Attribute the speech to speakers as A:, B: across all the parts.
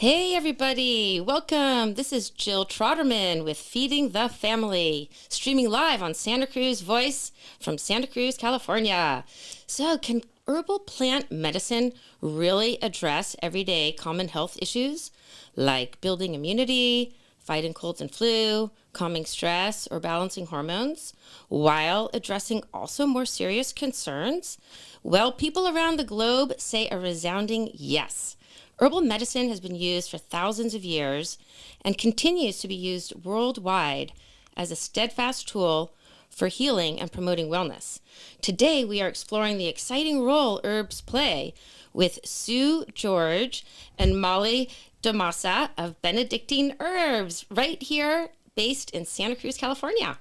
A: Hey everybody, welcome. This is Jill Trotterman with Feeding the Family, streaming live on Santa Cruz Voice from Santa Cruz, California. So, can herbal plant medicine really address everyday common health issues like building immunity, fighting colds and flu, calming stress, or balancing hormones, while addressing also more serious concerns? Well, people around the globe say a resounding yes. Herbal medicine has been used for thousands of years and continues to be used worldwide as a steadfast tool for healing and promoting wellness. Today, we are exploring the exciting role herbs play with Sue George and Molly DeMassa of Benedictine Herbs, right here, based in Santa Cruz, California.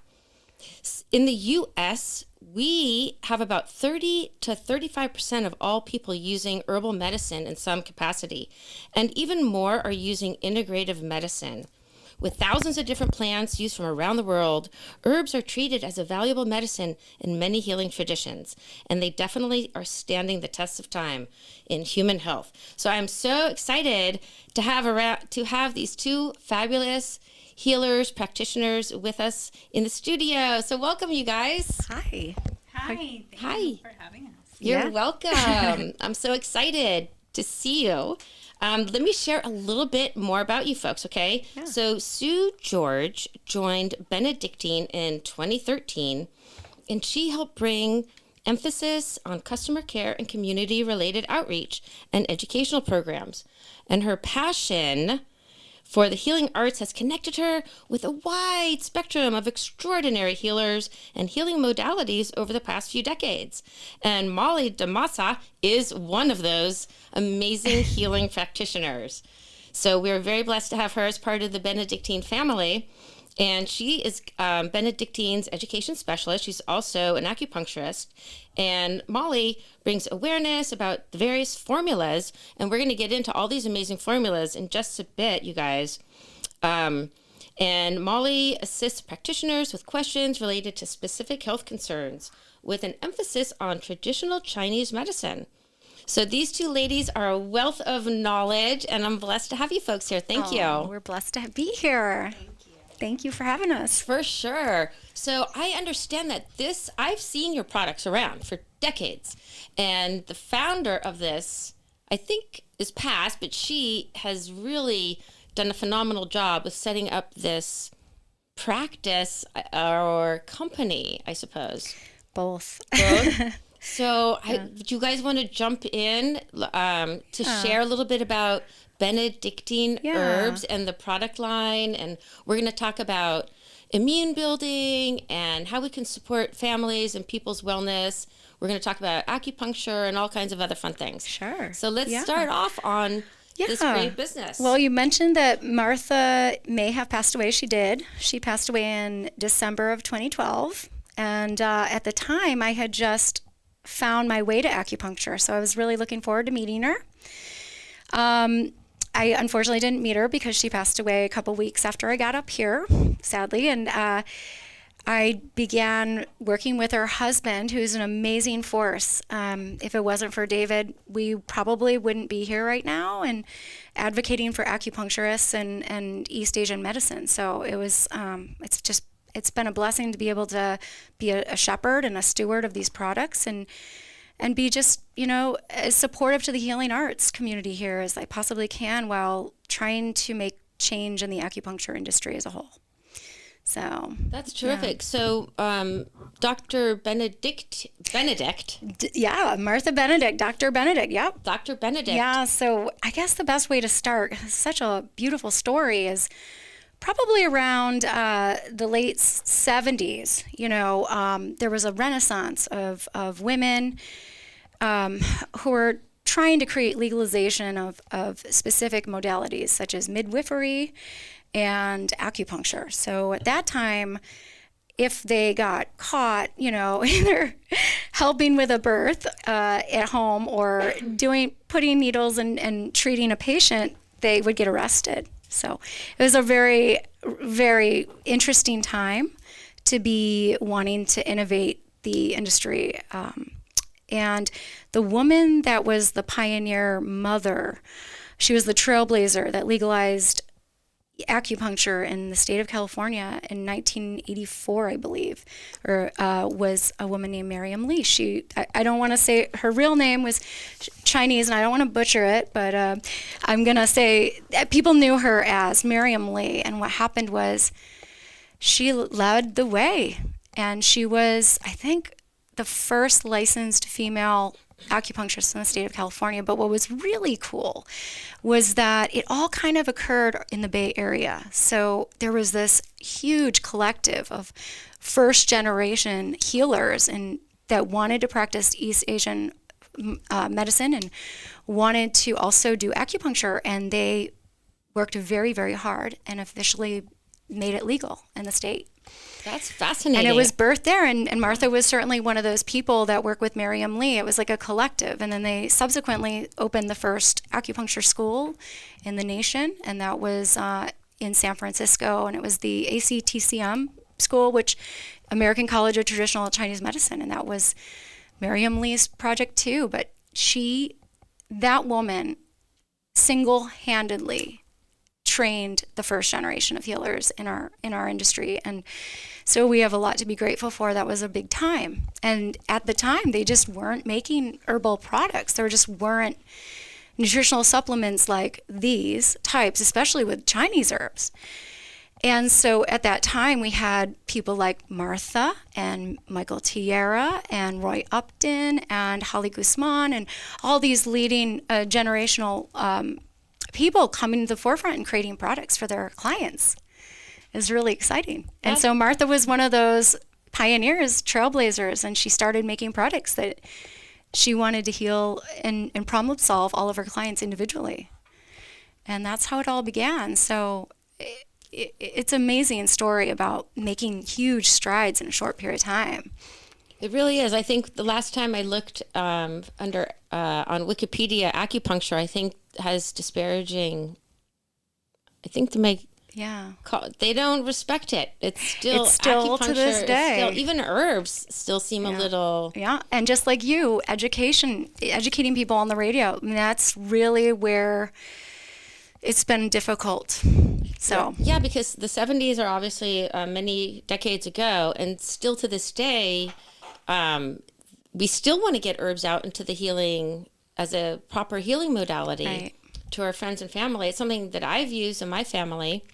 A: In the U.S., we have about 30 to 35% of all people using herbal medicine in some capacity, and even more are using integrative medicine. With thousands of different plants used from around the world, herbs are treated as a valuable medicine in many healing traditions, and they definitely are standing the test of time in human health. So I'm so excited to have these two fabulous healers, practitioners with us in the studio. So welcome, you guys.
B: Hi.
C: Hi. Thank
A: Hi.
C: you for having us.
A: You're welcome. I'm so excited to see you. Let me share a little bit more about you folks, okay?
B: Yeah.
A: So Sue George joined Benedictine in 2013, and she helped bring emphasis on customer care and community-related outreach and educational programs. And her passion for the healing arts has connected her with a wide spectrum of extraordinary healers and healing modalities over the past few decades. And Molly DeMassa is one of those amazing healing practitioners. So we're very blessed to have her as part of the Benedictine family. And she is Benedictine's education specialist. She's also an acupuncturist. And Molly brings awareness about the various formulas. And we're going to get into all these amazing formulas in just a bit, you guys. And Molly assists practitioners with questions related to specific health concerns with an emphasis on traditional Chinese medicine. So these two ladies are a wealth of knowledge, and I'm blessed to have you folks here. Thank you.
B: We're blessed to be here. Thank you for having us.
A: For sure. So I understand that I've seen your products around for decades. And the founder of this, I think, is past, but she has really done a phenomenal job with setting up this practice or company, I suppose.
B: Both.
A: So do you guys want to jump in to share a little bit about Benedictine herbs and the product line? And we're going to talk about immune building and how we can support families and people's wellness. We're going to talk about acupuncture and all kinds of other fun things.
B: Sure.
A: So let's start off on this great business.
B: Well, you mentioned that Martha may have passed away. She did. She passed away in December of 2012. And at the time, I had just found my way to acupuncture. So I was really looking forward to meeting her. I unfortunately didn't meet her because she passed away a couple weeks after I got up here, sadly. And I began working with her husband, who's an amazing force. If it wasn't for David, we probably wouldn't be here right now and advocating for acupuncturists and East Asian medicine. So it was, it's been a blessing to be able to be a shepherd and a steward of these products and be just, as supportive to the healing arts community here as I possibly can while trying to make change in the acupuncture industry as a whole. So
A: that's terrific. So Dr. Benedict.
B: Martha Benedict, Dr. Benedict, yep.
A: Dr. Benedict.
B: Yeah, so I guess the best way to start, such a beautiful story, is probably around the late 70s. There was a renaissance of women who were trying to create legalization of specific modalities such as midwifery and acupuncture. So at that time, if they got caught, either helping with a birth at home or putting needles and treating a patient, they would get arrested. So it was a very, very interesting time to be wanting to innovate the industry. And the woman that was the pioneer mother She was the trailblazer that legalized acupuncture in the state of California in 1984, I believe, or was a woman named Miriam Lee. I don't want to say her real name was Chinese, and I don't want to butcher it, but I'm going to say people knew her as Miriam Lee. And what happened was she led the way, and she was, I think, the first licensed female acupuncturist in the state of California. But what was really cool was that it all kind of occurred in the Bay Area. So there was this huge collective of first generation healers and that wanted to practice East Asian medicine and wanted to also do acupuncture, and they worked very, very hard and officially made it legal in the state.
A: That's fascinating.
B: And it was birthed there, and Martha was certainly one of those people that worked with Miriam Lee. It was like a collective, and then they subsequently opened the first acupuncture school in the nation, and that was in San Francisco, and it was the ACTCM school, which American College of Traditional Chinese Medicine, and that was Miriam Lee's project too. But that woman, single-handedly trained the first generation of healers in our industry, and so we have a lot to be grateful for. That was a big time, and at the time they just weren't making herbal products. There just weren't nutritional supplements like these types, especially with Chinese herbs. And so at that time we had people like Martha and Michael Tierra and Roy Upton and Holly Guzman and all these leading generational people coming to the forefront and creating products for their clients. Is really exciting. And so Martha was one of those pioneers, trailblazers, and she started making products that she wanted to heal and problem solve all of her clients individually. And that's how it all began. So it's an amazing story about making huge strides in a short period of time.
A: It really is. I think the last time I looked on Wikipedia, acupuncture, I think has disparaging, I think to make, they don't respect it. It's still
B: to this day.
A: Even herbs still seem a little.
B: Yeah, and just like you, educating people on the radio, I mean, that's really where it's been difficult. So
A: yeah, because the 70s are obviously many decades ago, and still to this day, we still want to get herbs out into the healing as a proper healing modality to our friends and family. It's something that I've used in my family.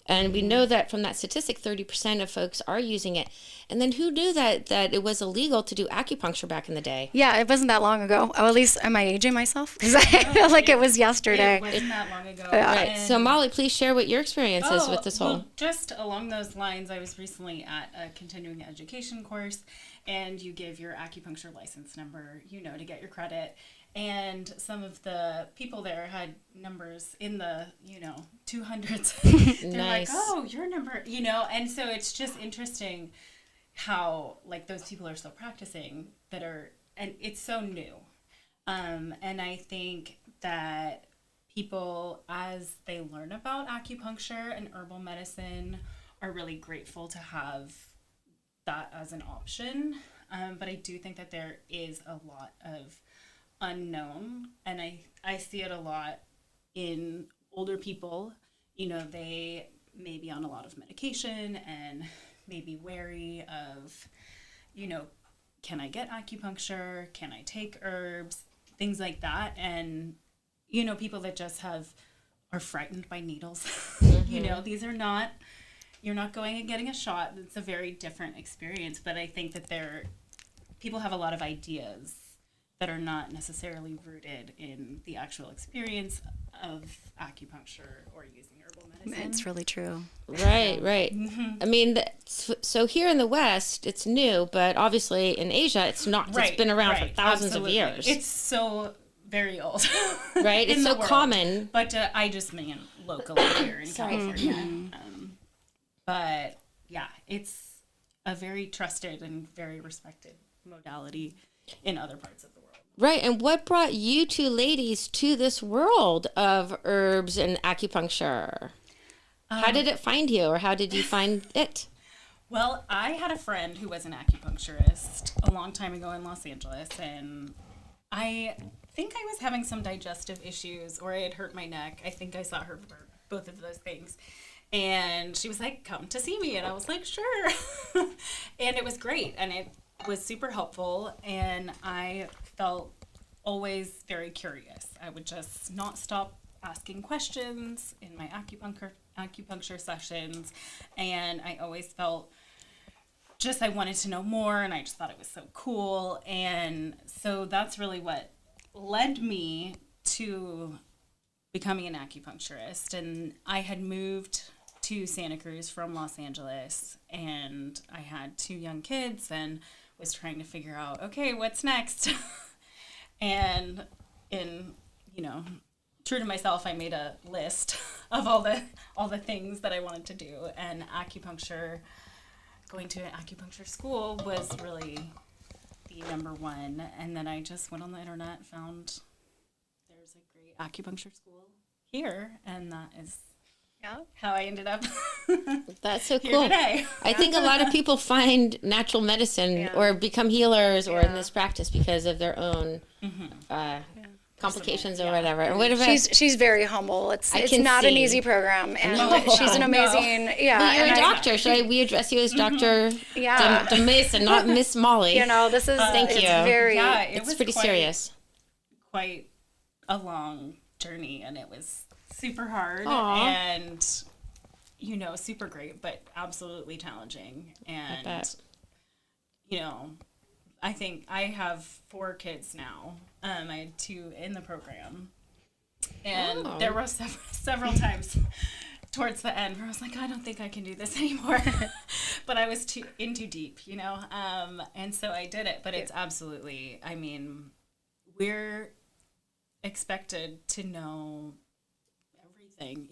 A: And we know that from that statistic, 30% of folks are using it. And then who knew that it was illegal to do acupuncture back in the day?
B: Yeah, it wasn't that long ago. Oh, at least, am I aging myself? Because I feel like it was yesterday.
C: It wasn't that long ago.
A: Right. So Molly, please share what your experience is with this whole.
C: Well, just along those lines, I was recently at a continuing education course, and you give your acupuncture license number, to get your credit. And some of the people there had numbers in the, 200s. They're
A: Nice.
C: like, oh, your number, and so it's just interesting how, those people are still practicing and it's so new. And I think that people, as they learn about acupuncture and herbal medicine, are really grateful to have that as an option. But I do think that there is a lot of unknown, and I see it a lot in older people. They may be on a lot of medication and may be wary of, can I get acupuncture? Can I take herbs? Things like that. And, people that just are frightened by needles.
A: Mm-hmm.
C: These are not, you're not going and getting a shot. It's a very different experience. But I think that people have a lot of ideas that are not necessarily rooted in the actual experience of acupuncture or using herbal medicine.
B: It's really true.
A: Right.
C: Mm-hmm.
A: I mean, so here in the West, it's new, but obviously in Asia, it's not. It's been around for thousands of years.
C: It's so very old.
A: Right? It's so common.
C: But I just mean locally here in California. But yeah, it's a very trusted and very respected modality in other parts of the world.
A: Right. And what brought you two ladies to this world of herbs and acupuncture? How did it find you, or how did you find it?
C: Well, I had a friend who was an acupuncturist a long time ago in Los Angeles, and I think I was having some digestive issues, or I had hurt my neck. I think I saw her for both of those things. And she was like, come to see me. And I was like, sure. And it was great. And it was super helpful. And I felt always very curious. I would just not stop asking questions in my acupuncture sessions. And I always felt just I wanted to know more. And I just thought it was so cool. And so that's really what led me to becoming an acupuncturist. And I had moved to Santa Cruz from Los Angeles, and I had 2 young kids and was trying to figure out, okay, what's next? And in, true to myself, I made a list of all the things that I wanted to do, and going to an acupuncture school was really the number one. And then I just went on the internet, found there's a great acupuncture school here, and that is how I ended up
A: That's so
C: here
A: cool.
C: today.
A: I think a lot of people find natural medicine or become healers or in this practice because of their own complications or whatever. And what about
B: She's very humble. It's not an easy program, and she's an amazing
A: Well, you're a doctor. Should we address you as Dr. Mesa, not Miss Molly?
B: This is
A: thank you.
C: It's
A: pretty serious.
C: Quite a long journey, and it was super hard and super great, but absolutely challenging. And I think I have 4 kids now. I had 2 in the program, and there were several times towards the end where I was like, I don't think I can do this anymore. But I was too deep, and so I did it. But it's absolutely, we're expected to know everything.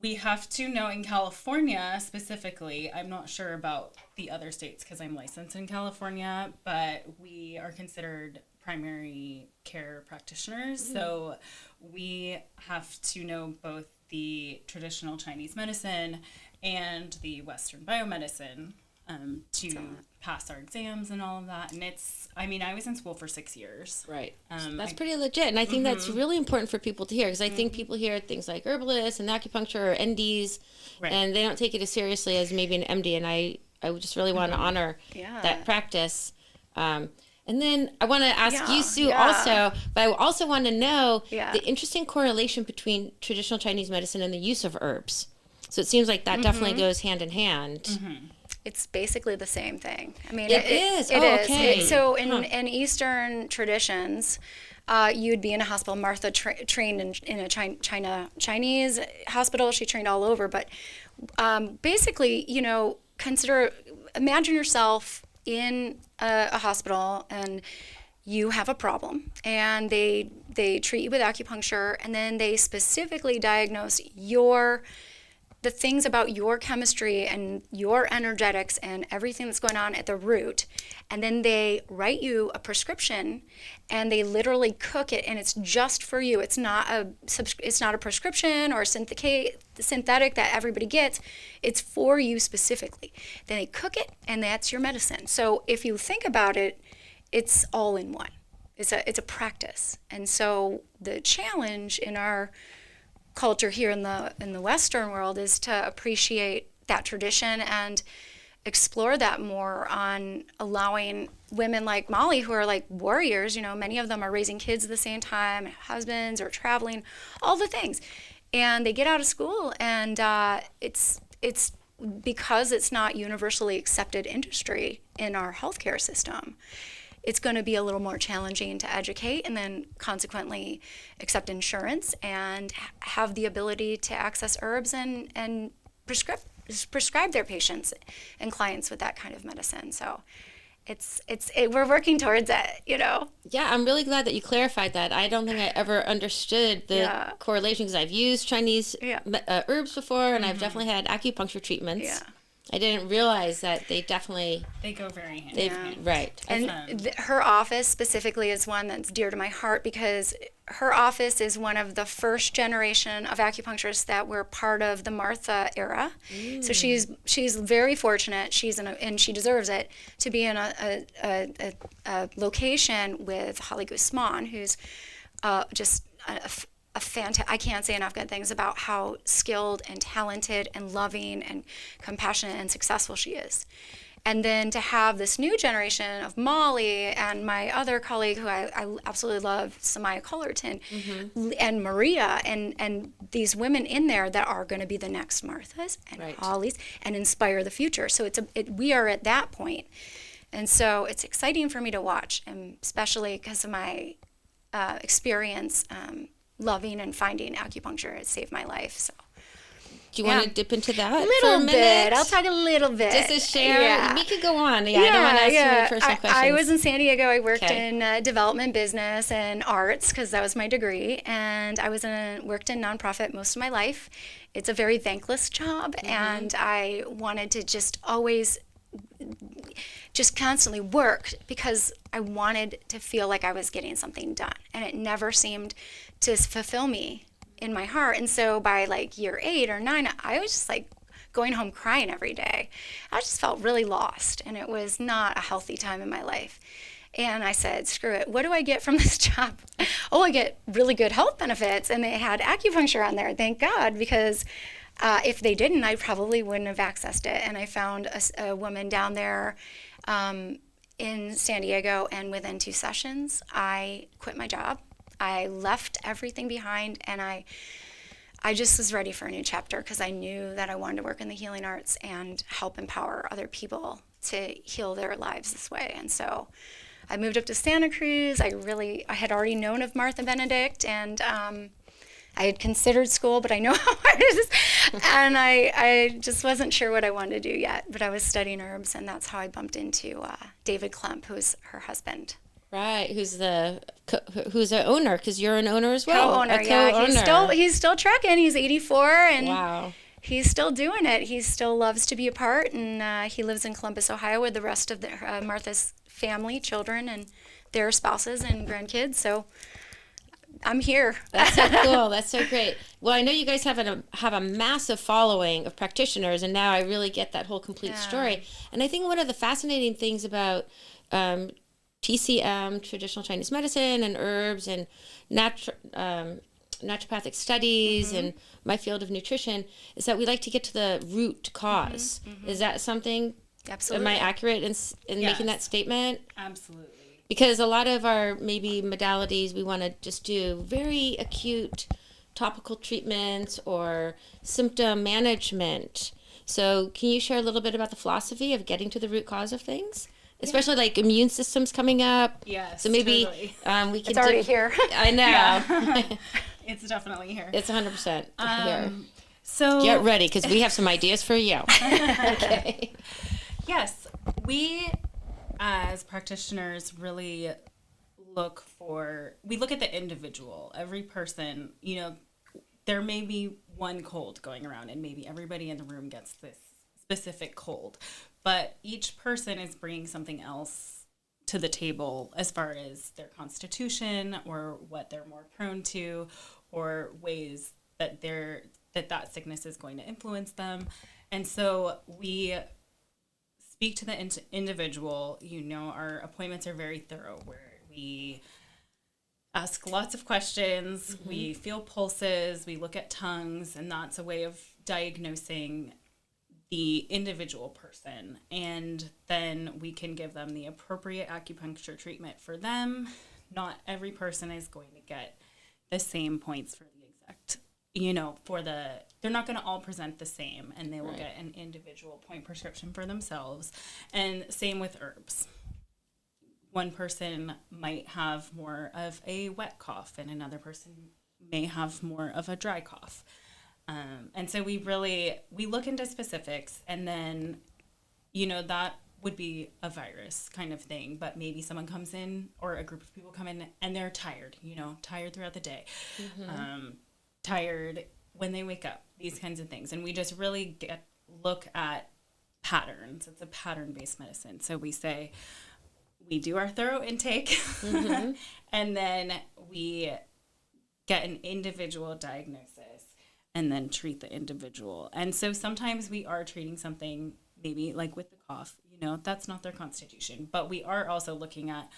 C: We have to know in California specifically. I'm not sure about the other states because I'm licensed in California, but we are considered primary care practitioners. So we have to know both the traditional Chinese medicine and the Western biomedicine to pass our exams and all of that. And I was in school for 6 years.
A: Right. That's pretty legit. And I think that's really important for people to hear, because I think people hear things like herbalists and acupuncture or NDs, and they don't take it as seriously as maybe an MD. And I would just really want to honor that practice. And then I want to ask you, Sue, also, but I also want to know the interesting correlation between traditional Chinese medicine and the use of herbs. So it seems like that definitely goes hand in hand.
B: It's basically the same thing.
A: It is. Okay.
B: So in Eastern traditions, you'd be in a hospital. Martha trained in a Chinese hospital. She trained all over. But basically, imagine yourself in a hospital, and you have a problem, and they treat you with acupuncture, and then they specifically diagnose the things about your chemistry and your energetics and everything that's going on at the root. And then they write you a prescription, and they literally cook it, and it's just for you. It's not a prescription or synthetic that everybody gets. It's for you specifically. Then they cook it, and that's your medicine. So if you think about it, it's all in one. It's a practice. And so the challenge in our culture here in the Western world is to appreciate that tradition and explore that more, on allowing women like Molly, who are like warriors. Many of them are raising kids at the same time, husbands, or traveling, all the things, and they get out of school, and it's because it's not universally accepted industry in our healthcare system. It's going to be a little more challenging to educate, and then consequently accept insurance and have the ability to access herbs and prescribe their patients and clients with that kind of medicine. So we're working towards it,
A: Yeah, I'm really glad that you clarified that. I don't think I ever understood the correlation, because I've used Chinese herbs before, and I've definitely had acupuncture treatments. Yeah. I didn't realize that they
C: go very hand in hand.
A: Right.
B: And her office specifically is one that's dear to my heart, because her office is one of the first generation of acupuncturists that were part of the Martha era. So she's very fortunate. And she deserves it to be in a location with Holly Guzman, who's just a fantastic. I can't say enough good things about how skilled and talented and loving and compassionate and successful she is. And then to have this new generation of Molly and my other colleague who I absolutely love, Samaya Cullerton, and Maria, and these women in there that are going to be the next Marthas and Hollys and inspire the future. So we are at that point. And so it's exciting for me to watch, and especially because of my experience loving and finding acupuncture. It saved my life. So.
A: Do you want to dip into that
B: a little bit? I'll talk a little bit.
A: Just to share. Yeah. We could go on. Yeah, I don't want to ask you any personal questions.
B: I was in San Diego. I worked in development business and arts because that was my degree. And I worked in nonprofit most of my life. It's a very thankless job. And I wanted to just always constantly work because I wanted to feel like I was getting something done. And it never seemed to fulfill me in my heart. And so by like year 8 or 9, I was just like going home crying every day. I just felt really lost, and it was not a healthy time in my life. And I said, screw it. What do I get from this job? I get really good health benefits. And they had acupuncture on there, thank God, because if they didn't, I probably wouldn't have accessed it. And I found a woman down there in San Diego, and within 2 sessions, I quit my job. I left everything behind, and I just was ready for a new chapter because I knew that I wanted to work in the healing arts and help empower other people to heal their lives this way. And so I moved up to Santa Cruz. I had already known of Martha Benedict, and I had considered school, but I know how hard it is. And I just wasn't sure what I wanted to do yet, but I was studying herbs, and that's how I bumped into David Klemp, who's her husband.
A: Right, who's the owner? Because you're an owner as well.
B: Co-owner, yeah. He's still trucking. He's 84, and he's still doing it. He still loves to be a part, and he lives in Columbus, Ohio, with the rest of Martha's family, children, and their spouses and grandkids. So I'm here.
A: That's so cool. That's so great. Well, I know you guys have a massive following of practitioners, and now I really get that whole complete story. And I think one of the fascinating things about TCM, traditional Chinese medicine, and herbs, and naturopathic studies, and my field of nutrition, is that we like to get to the root cause. Is that something?
B: Absolutely.
A: Am I accurate in making that statement?
C: Absolutely.
A: Because a lot of our maybe modalities, we want to just do very acute topical treatments or symptom management. So can you share a little bit about the philosophy of getting to the root cause of things? Especially like immune systems coming up.
C: Yes.
A: So maybe
C: totally.
A: We can.
B: It's already here.
A: I know.
C: Yeah. It's definitely here.
A: It's 100% here.
C: So
A: get ready because we have some ideas for you. Okay.
C: Yes, we as practitioners really look at the individual. Every person, there may be one cold going around, and maybe everybody in the room gets this specific cold. But each person is bringing something else to the table as far as their constitution or what they're more prone to or ways that that sickness is going to influence them. And so we speak to the individual. Our appointments are very thorough where we ask lots of questions, we feel pulses, we look at tongues, and that's a way of diagnosing the individual person, and then we can give them the appropriate acupuncture treatment for them. Not every person is going to get the same points for the exact, they're not going to all present the same, and they will get an individual point prescription for themselves. And same with herbs. One person might have more of a wet cough, and another person may have more of a dry cough. And so we look into specifics, and then, that would be a virus kind of thing, but maybe someone comes in or a group of people come in and they're tired, tired throughout the day, tired when they wake up, these kinds of things. And we just really look at patterns. It's a pattern-based medicine. So we say, we do our thorough intake, and then we get an individual diagnosis and then treat the individual. And so sometimes we are treating something maybe like with the cough, that's not their constitution, but we are also looking at,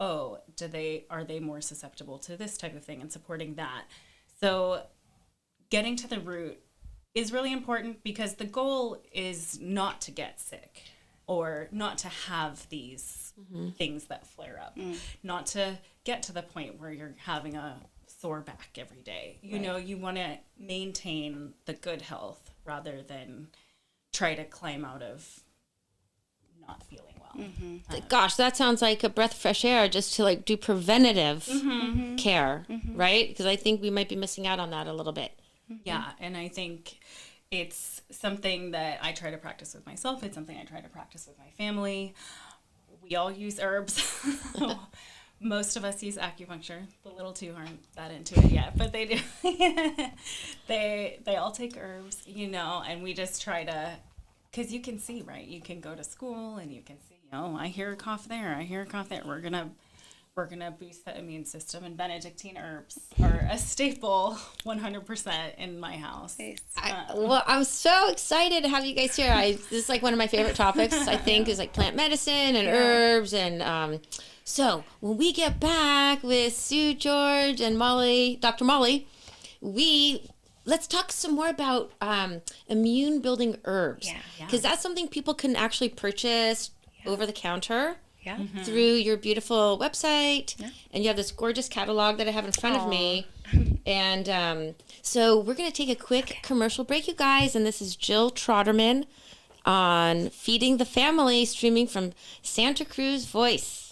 C: are they more susceptible to this type of thing and supporting that. So getting to the root is really important because the goal is not to get sick or not to have these things that flare up, not to get to the point where you're having a sore back every day. You want to maintain the good health rather than try to climb out of not feeling well.
A: Gosh, that sounds like a breath of fresh air just to like do preventative care, right? Because I think we might be missing out on that a little bit.
C: Yeah, and I think it's something that I try to practice with myself. It's something I try to practice with my family. We all use herbs. Most of us use acupuncture. The little two aren't that into it yet, but they do. They all take herbs, and we just try to, because you can see, right? You can go to school and you can see, I hear a cough there. I hear a cough there. We're gonna boost the immune system, and Benedictine herbs are a staple 100% in my house.
A: I'm so excited to have you guys here. This is like one of my favorite topics, I think, is like plant medicine and herbs. And so when we get back with Sue George and Molly, Dr. Molly, let's talk some more about immune building herbs. Because that's something people can actually purchase over the counter. Through your beautiful website, and you have this gorgeous catalog that I have in front of me. And so we're going to take a quick commercial break, you guys, and this is Jill Trotterman on Feeding the Family, streaming from Santa Cruz Voice.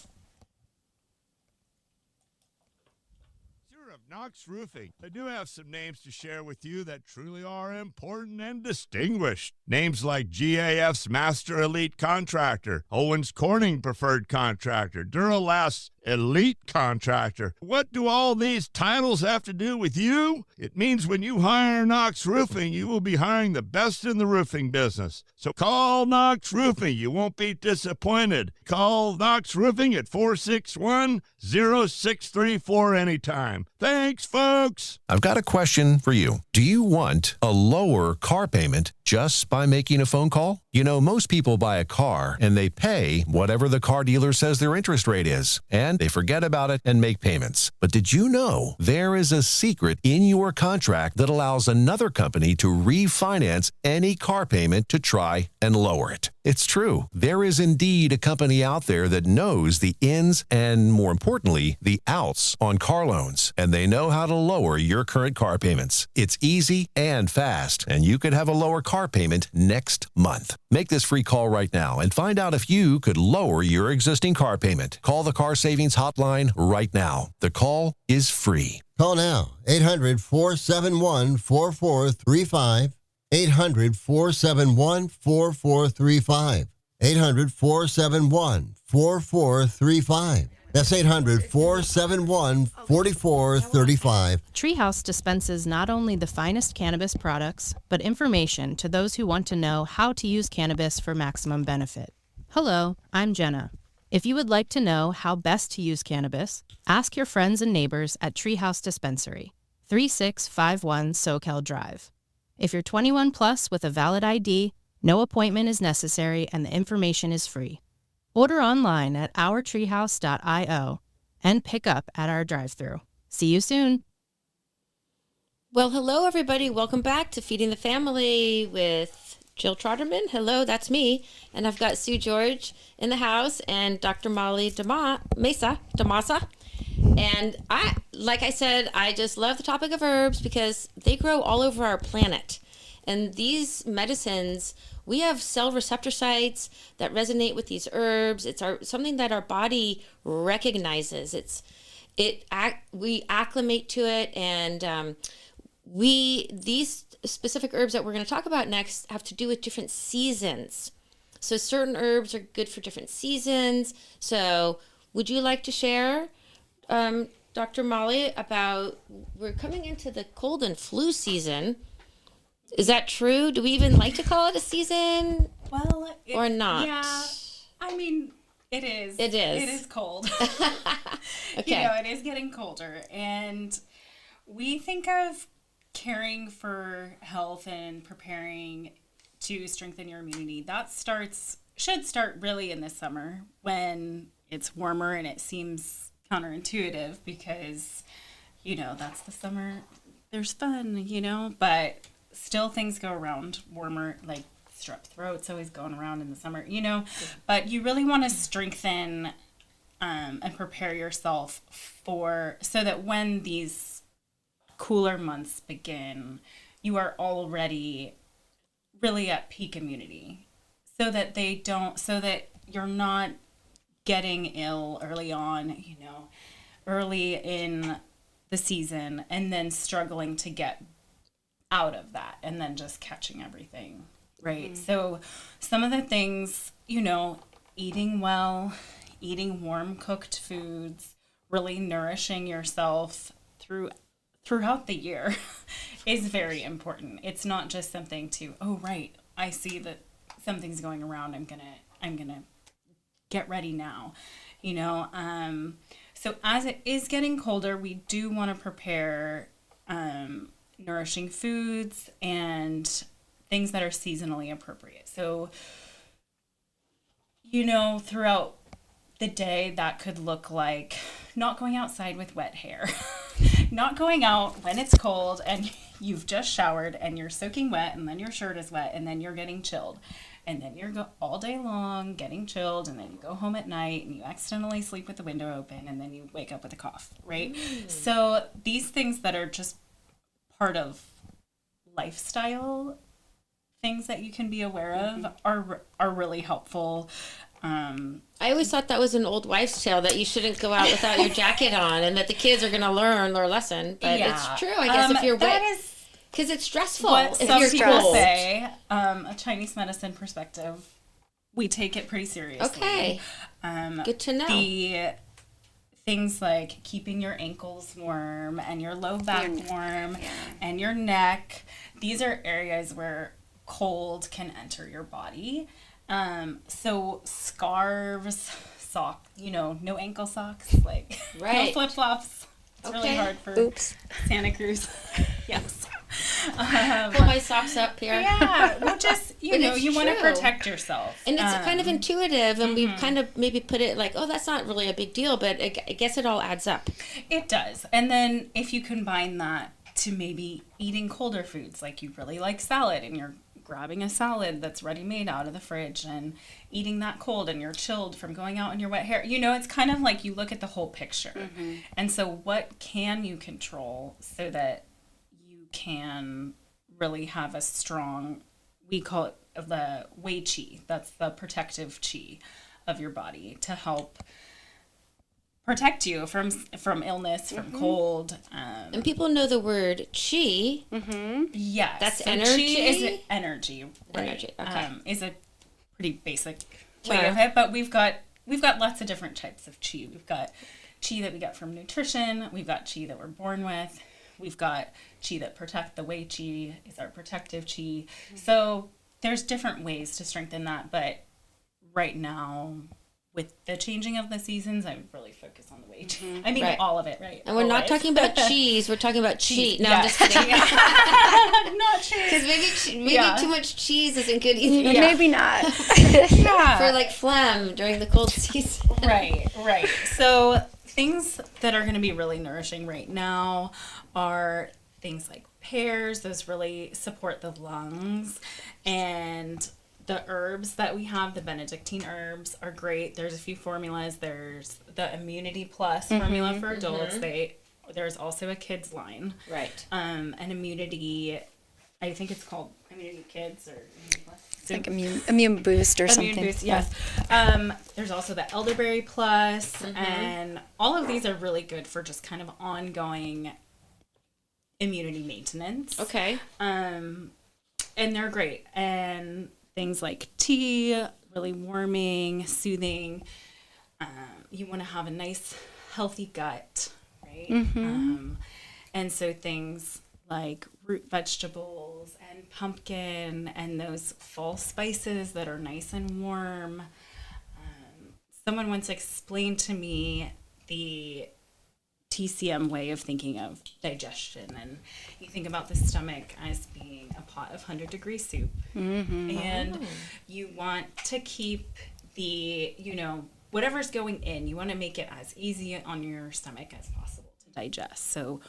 D: Knox Roofing. I do have some names to share with you that truly are important and distinguished. Names like GAF's Master Elite Contractor, Owens Corning Preferred Contractor, Duralast's Elite Contractor. What do all these titles have to do with you? It means when you hire Knox Roofing, you will be hiring the best in the roofing business. So call Knox Roofing. You won't be disappointed. Call Knox Roofing at 461-0634 anytime. Thanks, folks.
E: I've got a question for you. Do you want a lower car payment just by making a phone call? Most people buy a car and they pay whatever the car dealer says their interest rate is, and they forget about it and make payments. But did you know there is a secret in your contract that allows another company to refinance any car payment to try and lower it? It's true. There is indeed a company out there that knows the ins and, more importantly, the outs on car loans, and they know how to lower your current car payments. It's easy and fast, and you could have a lower car payment next month. Make this free call right now and find out if you could lower your existing car payment. Call the Car Savings Hotline right now. The call is free.
F: Call now, 800-471-4435. 800-471-4435. 800-471-4435. That's 800-471-4435.
G: Treehouse dispenses not only the finest cannabis products, but information to those who want to know how to use cannabis for maximum benefit. Hello, I'm Jenna. If you would like to know how best to use cannabis, ask your friends and neighbors at Treehouse Dispensary, 3651 Soquel Drive. If you're 21 plus with a valid ID, no appointment is necessary and the information is free. Order online at ourtreehouse.io and pick up at our drive-thru. See you soon.
A: Well, hello, everybody. Welcome back to Feeding the Family with Jill Trotterman. Hello, that's me. And I've got Sue George in the house and Dr. Molly Mesa. And like I said, I just love the topic of herbs because they grow all over our planet. And these medicines, we have cell receptor sites that resonate with these herbs. It's something that our body recognizes. We acclimate to it, and these specific herbs that we're going to talk about next have to do with different seasons. So certain herbs are good for different seasons. So would you like to share, Dr. Molly, about we're coming into the cold and flu season? Is that true? Do we even like to call it a season?
C: Well,
A: or not?
C: Yeah, I mean, it is.
A: It is.
C: It is cold.
A: Okay.
C: It is getting colder, and We think of caring for health and preparing to strengthen your immunity. That should start really in the summer when it's warmer, and it seems counterintuitive because, that's the summer. There's fun, but still things go around warmer, like strep throat's always going around in the summer, but you really want to strengthen and prepare yourself so that when these cooler months begin, you are already really at peak immunity, so that you're not getting ill early on, early in the season, and then struggling to get out of that and then just catching everything, right? So some of the things, eating well, eating warm cooked foods, really nourishing yourself throughout the year is very important. It's not just something to, oh, right, I see that something's going around, I'm gonna get ready now, so as it is getting colder, we do want to prepare nourishing foods and things that are seasonally appropriate. So, throughout the day, that could look like not going outside with wet hair, not going out when it's cold and you've just showered and you're soaking wet, and then your shirt is wet, and then you're getting chilled. And then you're all day long getting chilled, and then you go home at night and you accidentally sleep with the window open, and then you wake up with a cough, right? So these things that are just part of lifestyle things that you can be aware of are really helpful.
A: I always thought that was an old wives' tale, that you shouldn't go out without your jacket on, and that the kids are going to learn their lesson. But it's true, I guess, if you're wet. Because it's stressful.
C: What
A: if
C: some
A: you're
C: people
A: cold.
C: say, a Chinese medicine perspective, we take it pretty seriously.
A: Okay. Good to know.
C: The things like keeping your ankles warm and your low back warm and your neck, these are areas where cold can enter your body. So scarves, no ankle socks, like no flip-flops. It's really hard for Santa Cruz. Yes.
A: Pull my socks up here.
C: Yeah, well, just, you want to protect yourself.
A: And it's kind of intuitive, and we've kind of maybe put it like, oh, that's not really a big deal, but I guess it all adds up.
C: It does. And then if you combine that to maybe eating colder foods, like you really like salad, and you're grabbing a salad that's ready-made out of the fridge and eating that cold, and you're chilled from going out in your wet hair, it's kind of like you look at the whole picture. And so what can you control so that you can really have a strong, we call it the wei qi, that's the protective qi of your body to help protect you from illness, from cold.
A: And people know the word qi.
C: Yes.
A: That's
C: so
A: energy?
C: Qi is energy. Right?
A: Energy, okay.
C: Is a pretty basic way of it, but we've got lots of different types of qi. We've got qi that we get from nutrition. We've got qi that we're born with. We've got qi that protect. The wei qi is our protective qi. So there's different ways to strengthen that, but right now, with the changing of the seasons, I would really focus on the wei qi. I mean, all of it, right?
A: And we're not talking about cheese, we're talking about cheese. No,
C: Yeah.
A: I'm just kidding.
C: Not cheese.
A: Because maybe too much cheese isn't good either.
B: Maybe not.
A: For like phlegm during the cold season.
C: Right. So things that are going to be really nourishing right now are things like pears. Those really support the lungs. And the herbs that we have, the Benedictine herbs, are great. There's a few formulas. There's the Immunity Plus formula for adults. There's also a kids line.
A: Right.
C: An Immunity, I think it's called Immunity Kids or Immunity Plus.
B: It's like immune boost or something.
C: Immune boost, yes. There's also the Elderberry Plus, and all of these are really good for just kind of ongoing immunity maintenance.
A: Okay.
C: And they're great. And things like tea, really warming, soothing. You want to have a nice, healthy gut, right? And so things like root vegetables and pumpkin and those fall spices that are nice and someone once explained to me the TCM way of thinking of digestion, and you think about the stomach as being a pot of 100-degree soup, and you want to keep the, whatever's going in, you want to make it as easy on your stomach as possible to digest. So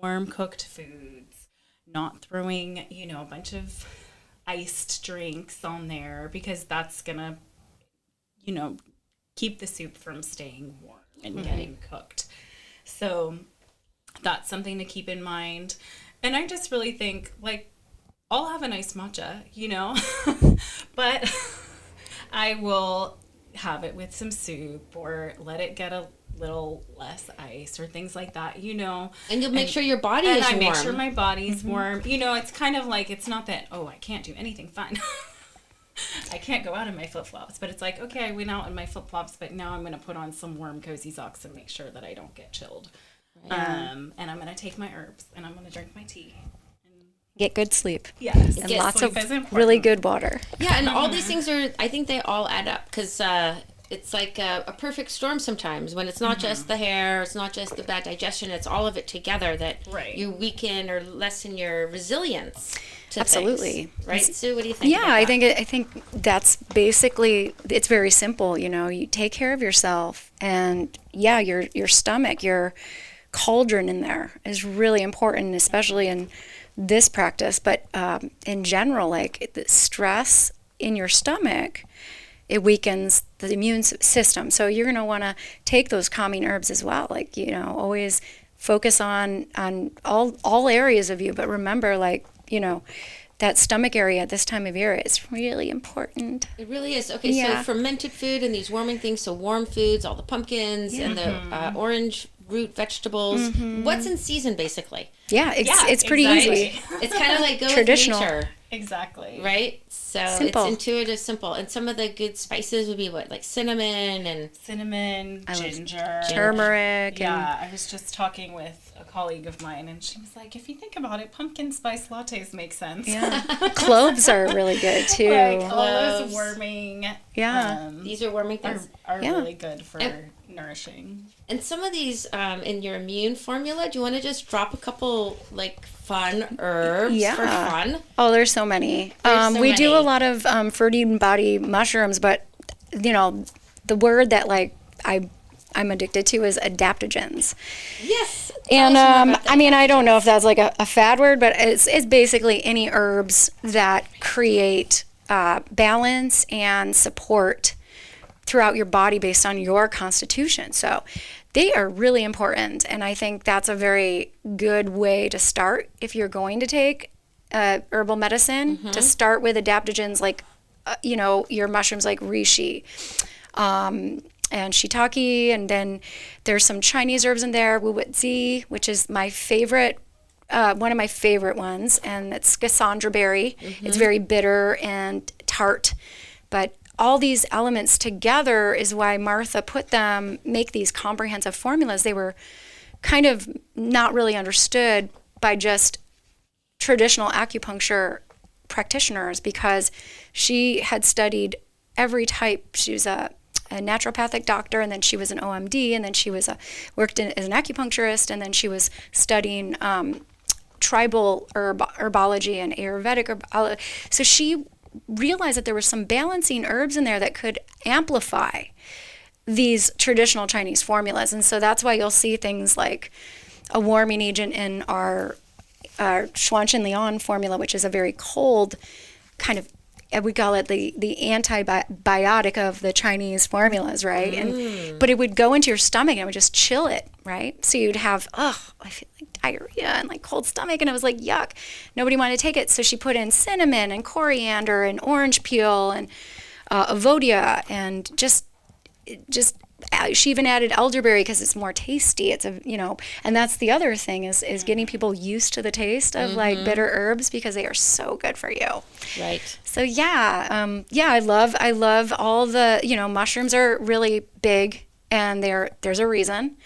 C: warm cooked foods, not throwing, a bunch of iced drinks on there, because that's gonna, keep the soup from staying warm and getting cooked. So that's something to keep in mind. And I just really think, like, I'll have a nice matcha, but I will have it with some soup or let it get a little less ice or things like that, And
A: you'll make sure your body is warm.
C: And I make sure my body's warm. It's kind of like, it's not that, I can't do anything fun. I can't go out in my flip-flops, but it's like, okay, I went out in my flip-flops, but now I'm going to put on some warm, cozy socks and make sure that I don't get chilled. And I'm going to take my herbs, and I'm going to drink my tea.
B: Get good sleep.
C: Yes.
B: And lots of really good water.
A: Yeah, and all these things I think they all add up, because it's like a perfect storm sometimes, when it's not just the hair, it's not just the bad digestion, it's all of it together that you weaken or lessen your resilience to
B: Absolutely.
A: things, right? Sue, what do you think?
B: Yeah, I think that's basically, it's very simple. You take care of yourself, and your stomach, your cauldron in there is really important, especially in this practice. But in general, like the stress in your stomach, it weakens the immune system. So you're going to want to take those calming herbs as well. Like, always focus on all areas of you, but remember, like, that stomach area at this time of year is really important.
A: It really is. Okay, so fermented food and these warming things, so warm foods, all the pumpkins and the orange root vegetables. What's in season, basically?
B: Yeah, it's pretty easy.
A: It's kind of like go
B: traditional.
A: with nature.
C: Exactly.
A: Right? So
B: simple.
A: It's intuitive, simple. And some of the good spices would be what? Like cinnamon, ginger.
B: Turmeric.
C: I was just talking with a colleague of mine, and she was like, if you think about it, pumpkin spice lattes make sense.
B: Yeah. Cloves are really good, too.
C: Like all those warming.
B: Yeah.
A: These are warming things.
C: Are really good for nourishing.
A: And some of these in your immune formula, do you want to just drop a couple like fun herbs for fun?
B: Oh, there's so many. We do a lot of fruity body mushrooms, but the word that like I'm addicted to is adaptogens.
A: Yes.
B: And I don't know if that's like a fad word, but it's basically any herbs that create balance and support throughout your body based on your constitution. So they are really important, and I think that's a very good way to start if you're going to take herbal medicine, to start with adaptogens like your mushrooms like reishi and shiitake, and then there's some Chinese herbs in there, wuwezi, which is my favorite, one of my favorite ones, and it's Cassandra berry. It's very bitter and tart, but all these elements together is why Martha make these comprehensive formulas. They were kind of not really understood by just traditional acupuncture practitioners, because she had studied every type. She was a naturopathic doctor, and then she was an OMD, and then she was worked as an acupuncturist, and then she was studying tribal herbology and Ayurvedic herbology. So she realized that there were some balancing herbs in there that could amplify these traditional Chinese formulas. And so that's why you'll see things like a warming agent in our Shuanshan Lian formula, which is a very cold kind of, we call it the antibiotic of the Chinese formulas, right? But it would go into your stomach and it would just chill it, right? So you'd have, I feel like diarrhea and like cold stomach, and it was like yuck. Nobody wanted to take it, so she put in cinnamon and coriander and orange peel and avodia, and just she even added elderberry because it's more tasty. It's and that's the other thing is getting people used to the taste of like bitter herbs, because they are so good for you.
A: Right.
B: So I love all the, mushrooms are really big, and there's a reason,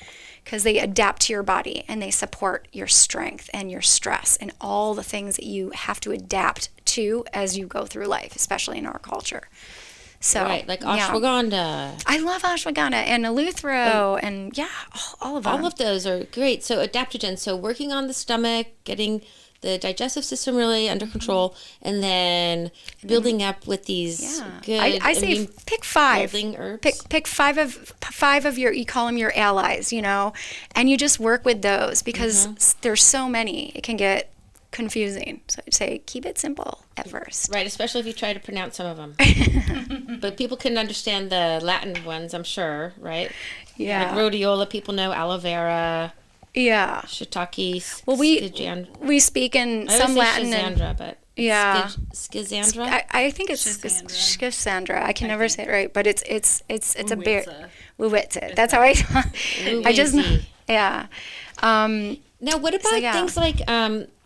B: because they adapt to your body and they support your strength and your stress and all the things that you have to adapt to as you go through life, especially in our culture. So
A: Right, like
B: yeah.
A: ashwagandha.
B: I love ashwagandha and eleuthero and all of them.
A: All of those are great. So adaptogens. So working on the stomach, getting the digestive system really under control, and then building up with these good.
B: I say pick 5.
A: building herbs.
B: Pick five of your, you call them your allies, and you just work with those because there's so many. It can get confusing. So I'd say keep it simple at first.
A: Right, especially if you try to pronounce some of them. But people can understand the Latin ones, I'm sure, right?
B: Yeah.
A: Like rhodiola, people know aloe vera,
B: Yeah.
A: shiitake.
B: Well, we speak in
A: I
B: some
A: always say
B: Latin and
A: Schisandra, but
B: yeah.
A: Schizandra.
B: I think it's Schisandra. I can never say it right, but it's a bear. Wuwitsa. That's how I just know. Yeah.
A: Now, what about
B: yeah.
A: things like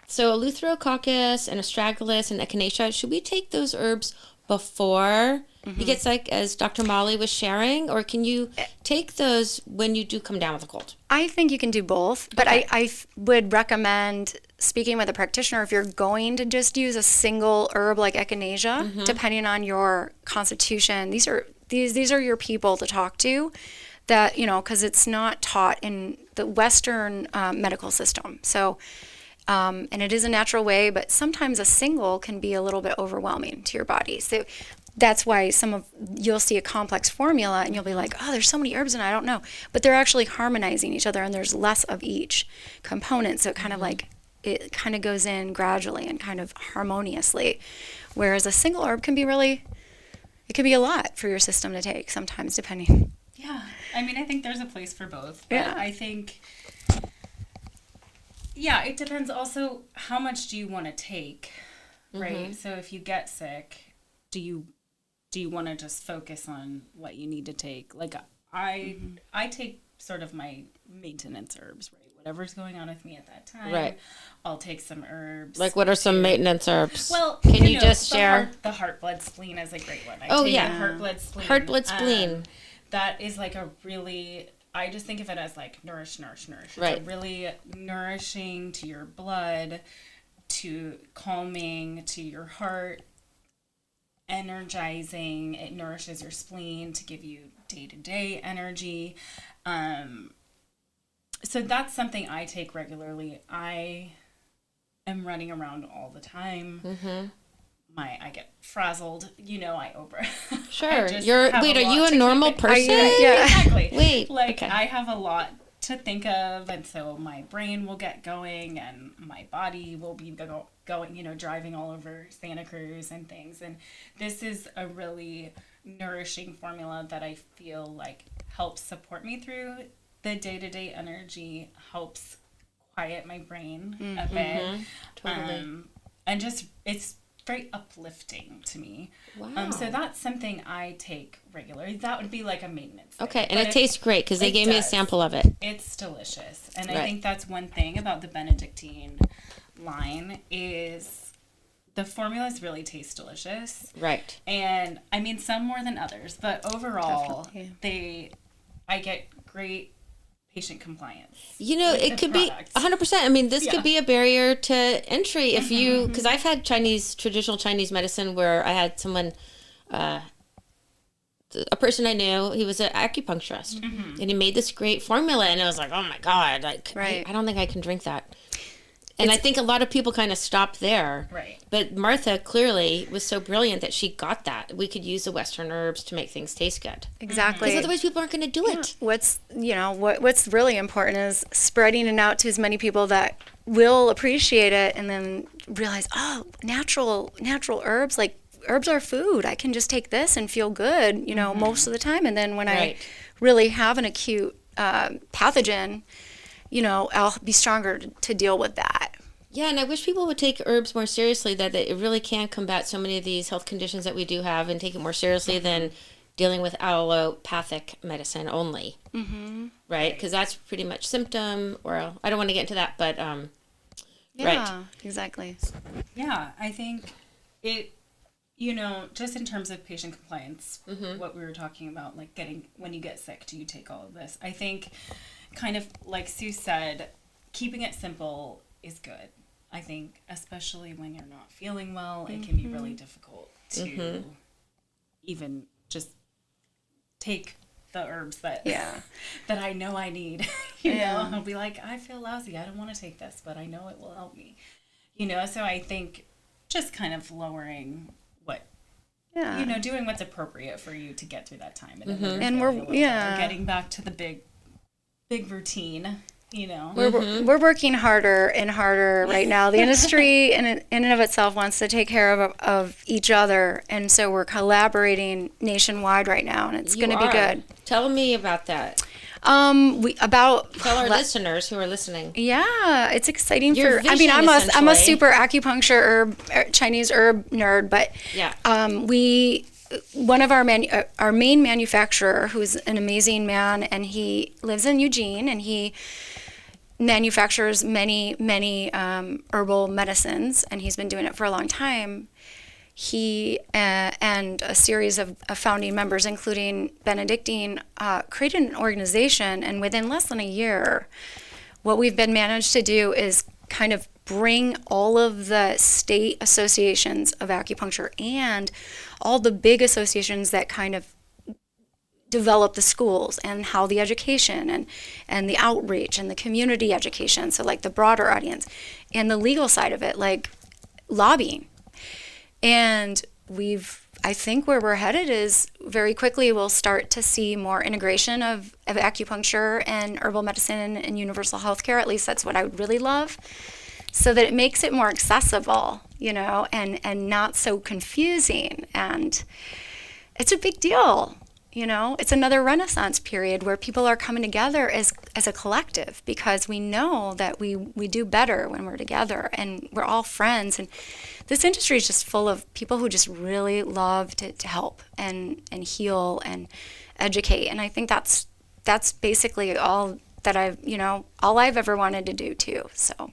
A: so Eleutherococcus and astragalus and echinacea? Should we take those herbs before you get sick, as Dr. Molly was sharing, or can you take those when you do come down with a cold?
B: I think you can do both, but
A: Okay.
B: I would recommend speaking with a practitioner if you're going to just use a single herb like echinacea, depending on your constitution. These are your people to talk to, that because it's not taught in the Western medical system. So, and it is a natural way, but sometimes a single can be a little bit overwhelming to your body. So that's why you'll see a complex formula and you'll be like, oh, there's so many herbs and I don't know. But they're actually harmonizing each other and there's less of each component. So it kind of goes in gradually and kind of harmoniously. Whereas a single herb can be it can be a lot for your system to take sometimes, depending.
C: Yeah. I mean, I think there's a place for both. But
B: Yeah.
C: I think, it depends also how much do you want to take, right? So if you get sick, do you want to just focus on what you need to take? Like I take sort of my maintenance herbs, right? Whatever's going on with me at that time.
A: Right.
C: I'll take some herbs.
A: Like, what are some maintenance herbs?
C: Well,
A: can you just share?
C: The heart, blood, spleen is a great one. I
A: Oh,
C: take
A: yeah.
C: heart, blood, spleen.
A: Heart, blood, spleen.
C: That is like a really, I just think of it as like nourish.
A: Right.
C: It's a really nourishing to your blood, to calming to your heart, energizing. It nourishes your spleen to give you day-to-day energy. So that's something I take regularly. I am running around all the time. I get frazzled, I over.
A: Sure.
C: I just have
A: Wait,
C: a
A: are
C: lot
A: you a
C: to
A: normal
C: keep it-
A: person?
B: Yeah.
C: Exactly.
A: Wait,
C: Like,
A: okay.
C: I have a lot to think of, and so my brain will get going, and my body will be going, driving all over Santa Cruz and things. And this is a really nourishing formula that I feel like helps support me through the day-to-day energy, helps quiet my brain a bit.
A: Totally.
C: And just, it's very uplifting to me.
A: Wow.
C: So that's something I take regularly. That would be like a maintenance thing.
A: Okay, and
C: But
A: it tastes great because they
C: it
A: gave me a
C: does.
A: sample of it.
C: It's delicious. And
A: Right.
C: I think that's one thing about the Benedictine line is the formulas really taste delicious.
A: Right.
C: And I mean, some more than others, but overall,
B: Definitely.
C: I get great patient compliance.
A: It
C: the
A: could be
C: product.
A: 100%. I mean, this
C: Yeah.
A: could be a barrier to entry if you, because I've had traditional Chinese medicine where I had someone, a person I knew, he was an acupuncturist, and he made this great formula, and I was like, oh my God, like,
B: Right.
A: I don't think I can drink that. And I think a lot of people kind of stop there.
C: Right.
A: But Martha clearly was so brilliant that she got that. We could use the Western herbs to make things taste good.
B: Exactly.
A: Because otherwise people aren't going to do it.
B: What's really important is spreading it out to as many people that will appreciate it and then realize, oh, natural herbs, like herbs are food. I can just take this and feel good, most of the time. And then when
A: Right.
B: I really have an acute pathogen, I'll be stronger to deal with that.
A: Yeah, and I wish people would take herbs more seriously, that it really can combat so many of these health conditions that we do have, and take it more seriously than dealing with allopathic medicine only. Right? Because that's pretty much symptom, or I don't want to get into that, but right.
B: Yeah, exactly.
C: Yeah, I think it, just in terms of patient compliance, what we were talking about, like when you get sick, do you take all of this? I think kind of like Sue said, keeping it simple is good. I think especially when you're not feeling well, it can be really difficult to even just take the herbs that
B: Yeah.
C: that I know I need. You know, I'll be like, I feel lousy. I don't want to take this, but I know it will help me. You know, so I think just kind of lowering what,
B: Yeah.
C: you know, doing what's appropriate for you to get through that time. And, then
B: And
C: feeling
B: we're-
C: a little
B: yeah.
C: better, getting back to the big routine, you know.
B: We're working harder and harder right now. The industry in and of itself wants to take care of each other, and so we're collaborating nationwide right now, and it's going to be good.
A: Tell me about that.
B: Tell
A: our listeners who are listening.
B: Yeah, it's exciting.
A: Your
B: I'm
A: vision,
B: a
A: essentially.
B: super acupuncture Chinese herb nerd, but
A: Yeah.
B: one of our main manufacturer, who's an amazing man, and he lives in Eugene, and he manufactures many herbal medicines, and he's been doing it for a long time. He and a series of founding members, including Benedictine, created an organization, and within less than a year, what we've been managed to do is kind of bring all of the state associations of acupuncture and all the big associations that kind of develop the schools and how the education and the outreach and the community education, so like the broader audience, and the legal side of it, like lobbying. And I think where we're headed is very quickly we'll start to see more integration of acupuncture and herbal medicine and universal healthcare. At least that's what I would really love, so that it makes it more accessible, you know, and not so confusing. And it's a big deal, you know. It's another Renaissance period where people are coming together as a collective, because we know that we do better when we're together and we're all friends. And this industry is just full of people who just really love to help and heal and educate. And I think that's basically all that all I've ever wanted to do too. So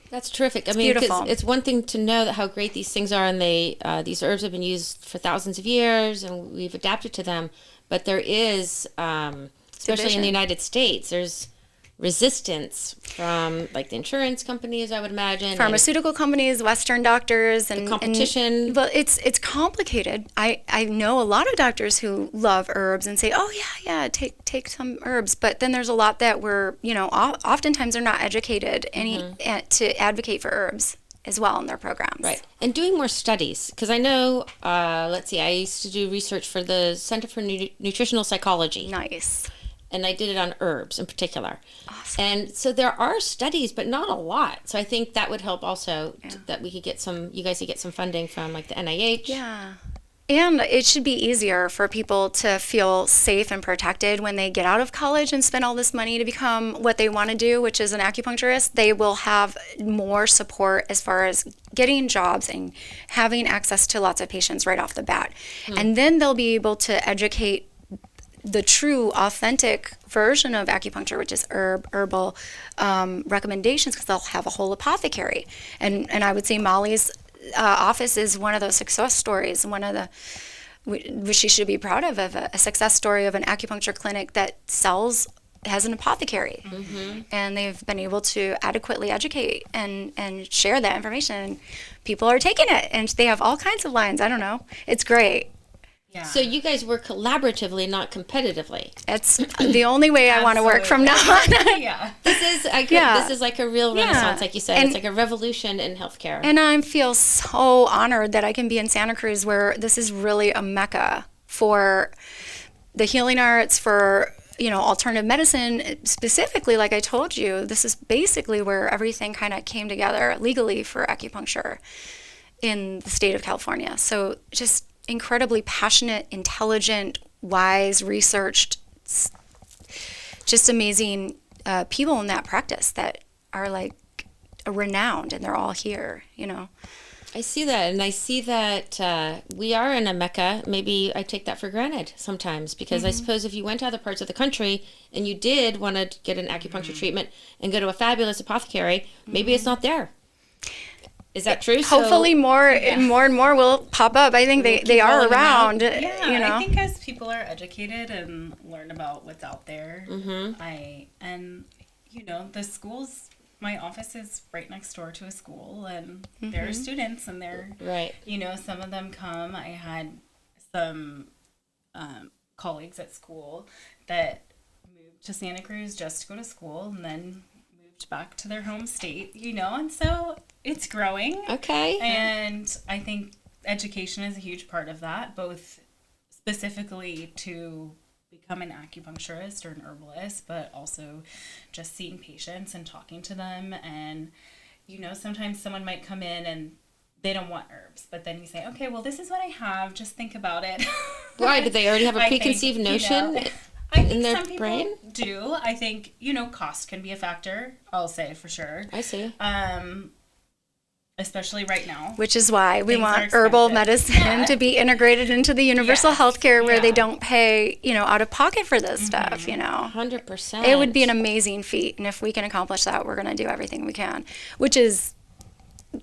A: That's terrific.
B: It's
A: I mean, 'cause
B: beautiful.
A: it's one thing to know that how great these things are, and these herbs have been used for thousands of years, and we've adapted to them. But there is, especially in
B: Division.
A: the United States, there's resistance from like the insurance companies, I would imagine, and
B: pharmaceutical companies, Western doctors, and
A: competition.
B: Well, it's complicated. I know a lot of doctors who love herbs and say, "Oh yeah, take some herbs," but then there's a lot that oftentimes they're not educated to advocate for herbs as well in their programs.
A: Right. And doing more studies, because I know, let's see, I used to do research for the Center for Nutritional Psychology.
B: Nice.
A: And I did it on herbs in particular.
B: Awesome.
A: And so there are studies, but not a lot. So I think that would help also that we could get you guys could get some funding from like the NIH.
B: Yeah. And it should be easier for people to feel safe and protected when they get out of college and spend all this money to become what they want to do, which is an acupuncturist. They will have more support as far as getting jobs and having access to lots of patients right off the bat. And then they'll be able to educate the true, authentic version of acupuncture, which is herbal recommendations, because they'll have a whole apothecary. And I would say Molly's office is one of those success stories, which she should be proud of a success story of an acupuncture clinic that has an apothecary. And they've been able to adequately educate and share that information. People are taking it, and they have all kinds of lines. I don't know. It's great.
C: Yeah.
A: So you guys work collaboratively, not competitively.
B: It's the only way I want to work from now on.
C: Yeah.
A: This is like a real renaissance, like you said. It's like a revolution in healthcare.
B: And I feel so honored that I can be in Santa Cruz, where this is really a mecca for the healing arts, for alternative medicine specifically. Like I told you, this is basically where everything kind of came together legally for acupuncture in the state of California. So just incredibly passionate, intelligent, wise, researched, just amazing people in that practice that are like renowned, and they're all here,
A: I see that, and I see that we are in a mecca. Maybe I take that for granted sometimes, because I suppose if you went to other parts of the country and you did want to get an acupuncture treatment and go to a fabulous apothecary, maybe it's not there. Is that true?
B: Hopefully more and more will pop up. I think they are
A: rolling them out.
B: around.
C: Yeah, I think as people are educated and learn about what's out there, the schools, my office is right next door to a school, and there are students, and they're,
A: right.
C: Some of them come. I had some colleagues at school that moved to Santa Cruz just to go to school and then moved back to their home state, and so it's growing.
A: Okay.
C: And I think education is a huge part of that, both specifically to become an acupuncturist or an herbalist, but also just seeing patients and talking to them. And, sometimes someone might come in and they don't want herbs, but then you say, okay, well, this is what I have. Just think about it.
A: Why? Do they already have a preconceived notion
C: I think
A: in their
C: some people
A: brain?
C: do. I think, cost can be a factor, I'll say for sure.
A: I see.
C: Especially right now.
B: Which is why we
C: Things are
B: want herbal
C: expensive.
B: medicine to be integrated into the universal
C: Yes.
B: healthcare where they
C: Yeah.
B: don't pay, out of pocket for this stuff,
A: 100%.
B: It would be an amazing feat. And if we can accomplish that, we're going to do everything we can, which is,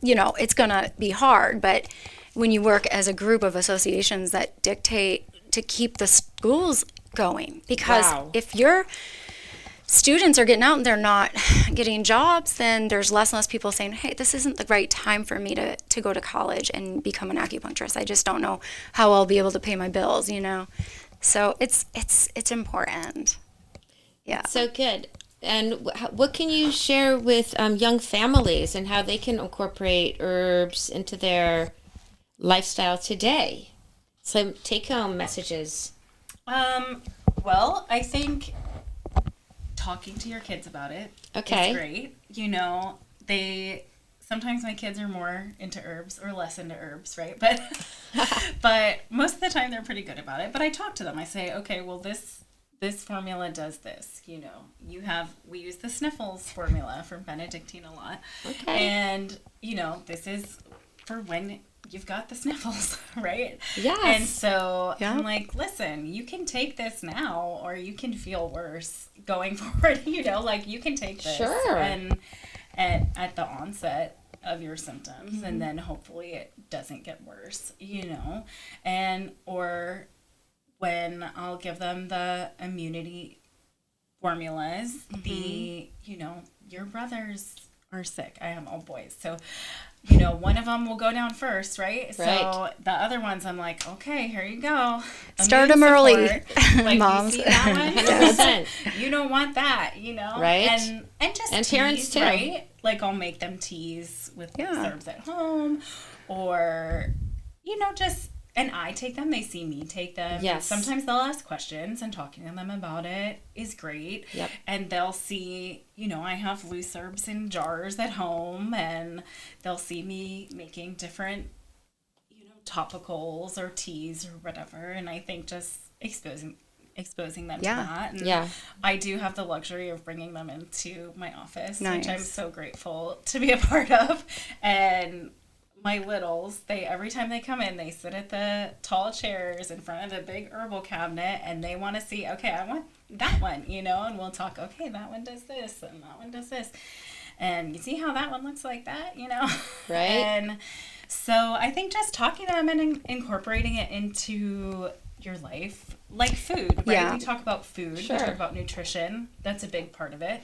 B: it's going to be hard. But when you work as a group of associations that dictate to keep the schools going, because
A: Wow.
B: if your students are getting out and they're not getting jobs, then there's less and less people saying, hey, this isn't the right time for me to go to college and become an acupuncturist. I just don't know how I'll be able to pay my bills, So it's important. Yeah.
A: So good. And what can you share with young families and how they can incorporate herbs into their lifestyle today? Some take-home messages.
C: Well, I think talking to your kids about it
A: Okay.
C: is great. Sometimes my kids are more into herbs or less into herbs, right? But most of the time they're pretty good about it. But I talk to them. I say, okay, well, this formula does this. We use the sniffles formula from Benedictine a lot.
A: Okay.
C: And, this is for when you've got the sniffles, right?
A: Yes.
C: And so
B: Yeah.
C: I'm like, listen, you can take this now or you can feel worse going forward, you can take this.
A: Sure.
C: And at the onset of your symptoms, and then hopefully it doesn't get worse, or when I'll give them the immunity formulas, your brothers are sick. I have all boys. So, one of them will go down first, right? So
A: Right.
C: the other ones, I'm like, okay, here you go.
B: Start
C: Immune
B: 'em early,
C: support. Like,
B: moms.
C: you see that one?
A: 100%.
C: You don't want that,
A: Right.
C: And just
A: And
C: teas,
A: parents too.
C: right? Like I'll make them teas with
B: Yeah.
C: herbs at home, or and I take them. They see me take them.
A: Yes.
C: Sometimes they'll ask questions, and talking to them about it is great.
A: Yep.
C: And they'll see, I have loose herbs in jars at home, and they'll see me making different, topicals or teas or whatever. And I think just exposing them
B: Yeah.
C: to that. And
A: Yeah.
C: I do have the luxury of bringing them into my office, which I'm
B: Nice.
C: so grateful to be a part of. And my littles, every time they come in, they sit at the tall chairs in front of the big herbal cabinet, and they want to see, okay, I want that one, and we'll talk, okay, that one does this and that one does this, and you see how that one looks like that,
A: Right.
C: And so I think just talking to them and incorporating it into your life, like food, right?
B: Yeah.
C: We talk about food,
A: Sure.
C: we talk about nutrition. That's a big part of it,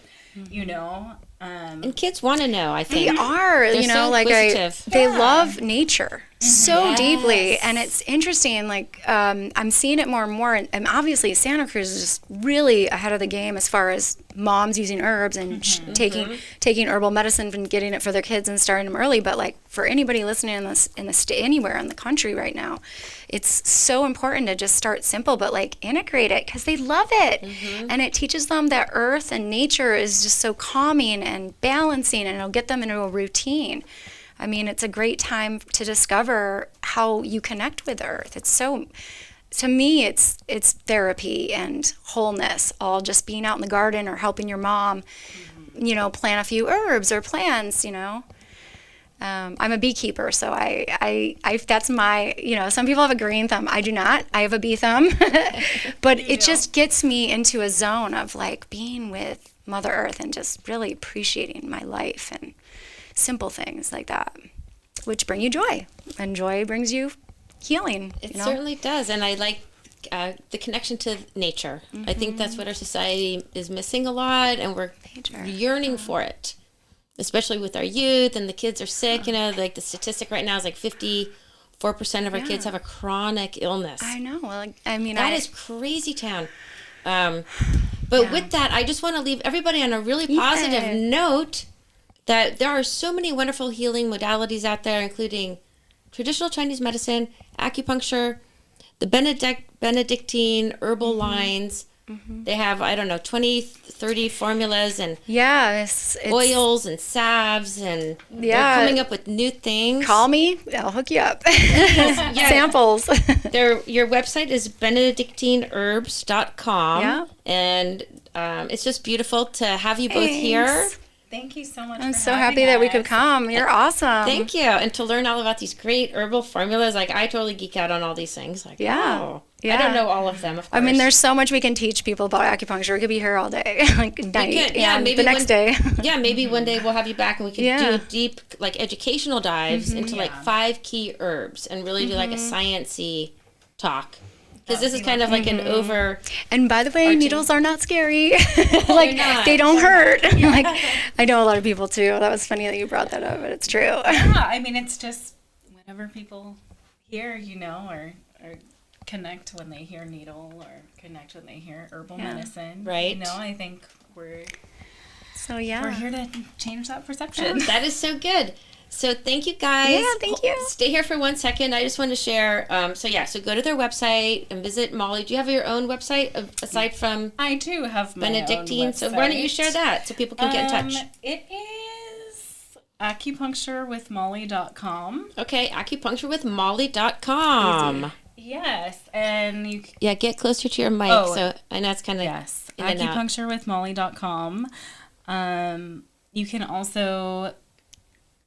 A: And kids want to know, I think.
B: They are,
A: They're so inquisitive.
B: they
C: Yeah.
B: love nature so
A: Yes.
B: deeply, and it's interesting. Like I'm seeing it more and more, and obviously Santa Cruz is just really ahead of the game as far as moms using herbs and taking herbal medicine and getting it for their kids and starting them early. But like for anybody listening in the state, anywhere in the country right now, it's so important to just start simple, but like integrate it because they love it, and it teaches them that earth and nature is just so calming and balancing, and it'll get them into a routine. I mean, it's a great time to discover how you connect with earth. It's so, to me, it's therapy and wholeness, all just being out in the garden or helping your mom, plant a few herbs or plants, I'm a beekeeper, so I that's my, some people have a green thumb. I do not. I have a bee thumb. But it just gets me into a zone of like being with Mother Earth and just really appreciating my life and simple things like that, which bring you joy. And joy brings you healing.
A: It certainly does. And I like the connection to nature. I think that's what our society is missing a lot, and we're
B: Nature.
A: yearning for it, especially with our youth and the kids are sick. Like the statistic right now is like 54% 4% of our kids have a chronic illness.
B: I know. Like, I mean,
A: That is crazy town. But with that, I just want to leave everybody on a really positive note that there are so many wonderful healing modalities out there, including traditional Chinese medicine, acupuncture, the Benedictine herbal lines. They have, 20, 30 formulas and
B: it's
A: oils and salves, and they're coming up with new things.
B: Call me, I'll hook you up. Samples.
A: Your website is benedictineherbs.com.
B: Yeah.
A: And it's just beautiful to have you both here.
C: Thank you so much.
B: I'm
C: for
B: so
C: having
B: happy that we
C: us.
B: could come. You're awesome.
A: Thank you. And to learn all about these great herbal formulas, like I totally geek out on all these things. Like, I don't know all of them, of course.
B: I mean, there's so much we can teach people about acupuncture. We could be here all day, like night,
A: maybe
B: the next day.
A: Maybe one day we'll have you back and we can do deep, like educational dives into like 5 key herbs and really do like a sciencey talk. Because this is kind of like an over.
B: And by the way, needles are not scary. Like
A: not.
B: they don't hurt. Like I know a lot of people too. That was funny that you brought that up, but it's true.
C: Yeah, I mean, it's just whenever people hear, or connect when they hear needle or connect when they hear herbal medicine.
A: Right.
C: I think we're
B: We're
C: here to change that perception.
A: That is so good. So thank you guys.
B: Yeah, thank you.
A: Stay here for 1 second. I just want to share. So go to their website and visit Molly. Do you have your own website aside from
C: I do have my
A: Benedictine?
C: own
A: So why don't you
C: website.
A: share that so people can get in touch?
C: It is acupuncturewithmolly.com.
A: Okay, acupuncturewithmolly.com.
C: Yes, and you
A: Yeah, get closer to your mic.
C: Oh,
A: so I know it's kind of in and out.
C: acupuncturewithmolly.com. You can also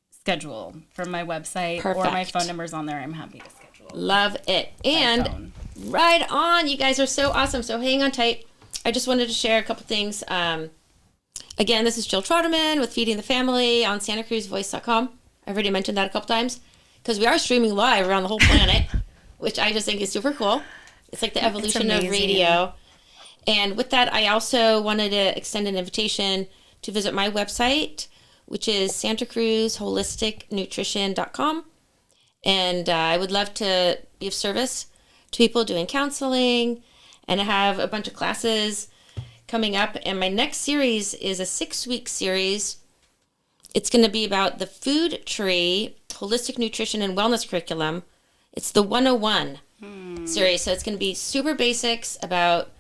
C: schedule from my website or my
A: Perfect.
C: phone number's on there. I'm happy to schedule.
A: Love it.
C: by
A: And
C: phone.
A: right on. You guys are so awesome. So hang on tight. I just wanted to share a couple things. Again, this is Jill Trotterman with Feeding the Family on SantaCruzVoice.com. I've already mentioned that a couple times because we are streaming live around the whole planet, which I just think is super cool. It's like the evolution of radio. And with that, I also wanted to extend an invitation to visit my website, which is SantaCruzHolisticNutrition.com. And I would love to be of service to people doing counseling, and I have a bunch of classes coming up. And my next series is a 6-week series. It's going to be about the food tree, holistic nutrition and wellness curriculum. It's the 101 series. So it's going to be super basics about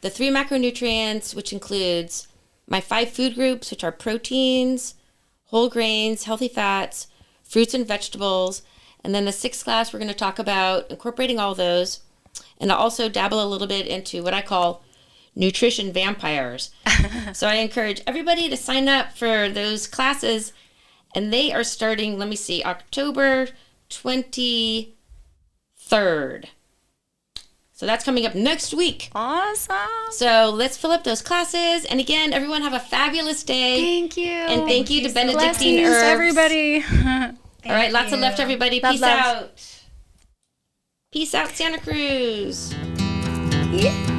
A: the 3 macronutrients, which includes my 5 food groups, which are proteins, whole grains, healthy fats, fruits and vegetables. And then the 6th class, we're going to talk about incorporating all those. And I'll also dabble a little bit into what I call nutrition vampires. So I encourage everybody to sign up for those classes. And they are starting, let me see, October 23rd. So that's coming up next week.
B: Awesome.
A: So let's fill up those classes. And again, everyone have a fabulous day.
B: Thank you.
A: And thank you to Benedictine
B: Blessings,
A: Herbs.
B: everybody.
A: All right, lots of love to everybody.
B: Love,
A: Peace
B: love.
A: out. Peace out, Santa Cruz.
B: Yeah.